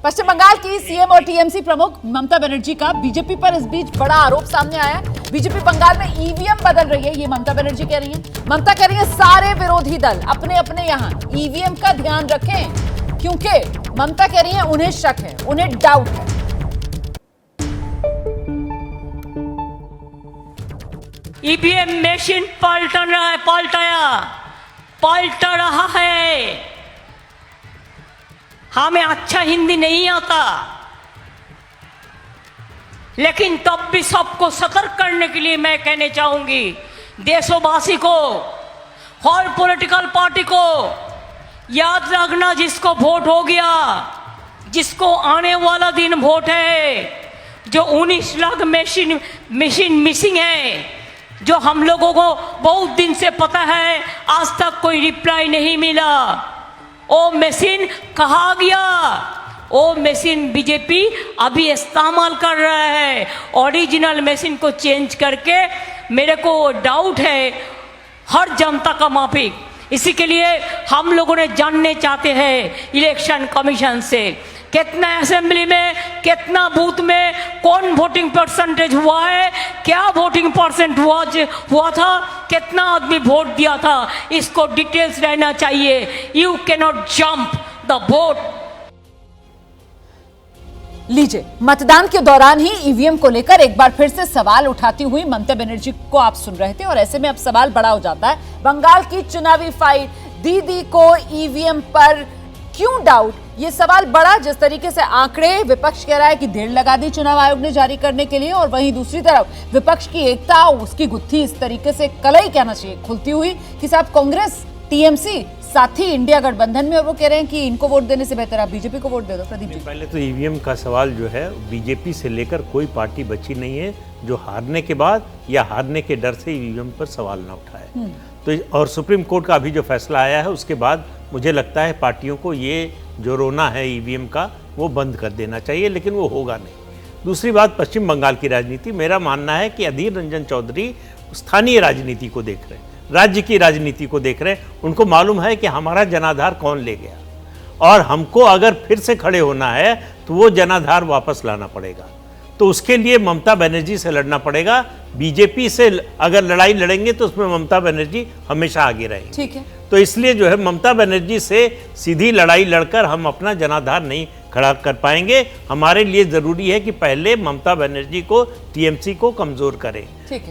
पश्चिम बंगाल की सीएम और टीएमसी प्रमुख ममता बनर्जी का बीजेपी पर इस बीच बड़ा आरोप सामने आया है। बीजेपी बंगाल में ईवीएम बदल रही है, ये ममता बनर्जी कह रही हैं। ममता कह रही है सारे विरोधी दल अपने अपने यहां ईवीएम का ध्यान रखें, क्योंकि ममता कह रही है उन्हें शक है, उन्हें डाउट है। ईवीएम मशीन पलट रहा है। हमें अच्छा हिंदी नहीं आता, लेकिन तब भी सबको सतर्क करने के लिए मैं कहने चाहूंगी, देशवासी को, हर पॉलिटिकल पार्टी को याद रखना, जिसको वोट हो गया, जिसको आने वाला दिन वोट है, जो 19 लाख मशीन मिसिंग है, जो हम लोगों को बहुत दिन से पता है, आज तक कोई रिप्लाई नहीं मिला। वो मशीन कहाँ गया? वो मशीन बीजेपी अभी इस्तेमाल कर रहा है, ओरिजिनल मशीन को चेंज करके। मेरे को डाउट है हर जनता का माफिक। इसी के लिए हम लोगों ने जानने चाहते हैं इलेक्शन कमीशन से, कितना असेंबली में, कितना बूथ में, कौन वोटिंग परसेंटेज हुआ है, क्या वोटिंग परसेंट हुआ था, कितना आदमी वोट दिया था, इसको डिटेल्स रहना चाहिए। You can not jump the vote. लीजिए, मतदान के दौरान ही ईवीएम को लेकर एक बार फिर से सवाल उठाती हुई ममता बनर्जी को आप सुन रहे थे, और ऐसे में अब सवाल बड़ा हो जाता है। बंगाल की चुनावी फाइट, दीदी को ईवीएम पर क्यों डाउट, ये सवाल बड़ा। जिस तरीके से आंकड़े विपक्ष कह रहा है कि देर लगा दी चुनाव आयोग ने जारी करने के लिए, और वहीं दूसरी तरफ विपक्ष की एकता, उसकी गुत्थी इस तरीके से कलई कहना चाहिए खुलती हुई कि साहब कांग्रेस, टीएमसी, साथ ही इंडिया गठबंधन में, और वो कह रहे हैं कि इनको वोट देने से बेहतर आप बीजेपी को वोट दे दो। प्रदीप जी, पहले तो ईवीएम का सवाल जो है, बीजेपी से लेकर कोई पार्टी बची नहीं है जो हारने के बाद या हारने के डर से ईवीएम पर सवाल ना उठाए। तो और सुप्रीम कोर्ट का अभी जो फैसला आया है, उसके बाद मुझे लगता है पार्टियों को ये जो रोना है ईवीएम का, वो बंद कर देना चाहिए, लेकिन वो होगा नहीं। दूसरी बात, पश्चिम बंगाल की राजनीति, मेरा मानना है कि अधीर रंजन चौधरी स्थानीय राजनीति को देख रहे हैं, राज्य की राजनीति को देख रहे हैं। उनको मालूम है कि हमारा जनाधार कौन ले गया, और हमको अगर फिर से खड़े होना है तो वो जनाधार वापस लाना पड़ेगा। तो उसके लिए ममता बनर्जी से लड़ना पड़ेगा। बीजेपी से अगर लड़ाई लड़ेंगे तो उसमें ममता बनर्जी हमेशा आगे रहेंगे। ठीक है। तो इसलिए जो है ममता बनर्जी से सीधी लड़ाई लड़कर हम अपना जनाधार नहीं खड़ा कर पाएंगे। हमारे लिए जरूरी है कि पहले ममता बनर्जी को, टीएमसी को कमजोर करें।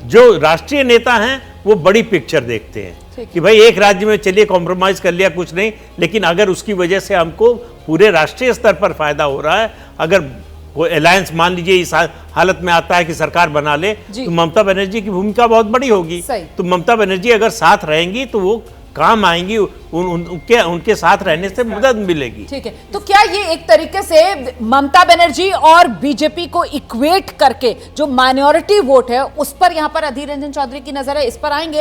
जो राष्ट्रीय नेता हैं वो बड़ी पिक्चर देखते हैं कि भाई एक राज्य में चलिए कॉम्प्रोमाइज कर लिया, कुछ नहीं, लेकिन अगर उसकी वजह से हमको पूरे राष्ट्रीय स्तर पर फायदा हो रहा है, अगर वो अलायंस मान लीजिए इस हालत में आता है कि सरकार बना ले, तो ममता बनर्जी की भूमिका बहुत बड़ी होगी। तो ममता बनर्जी अगर साथ रहेंगी तो वो काम आएंगी, उनके साथ रहने से मदद मिलेगी। ठीक है। तो क्या ये एक तरीके से ममता बनर्जी और बीजेपी को इक्वेट करके जो माइनॉरिटी वोट है उस पर यहां पर अधीर रंजन चौधरी की नजर है, इस पर आएंगे?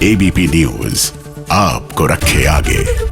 एबीपी न्यूज आपको रखे आगे।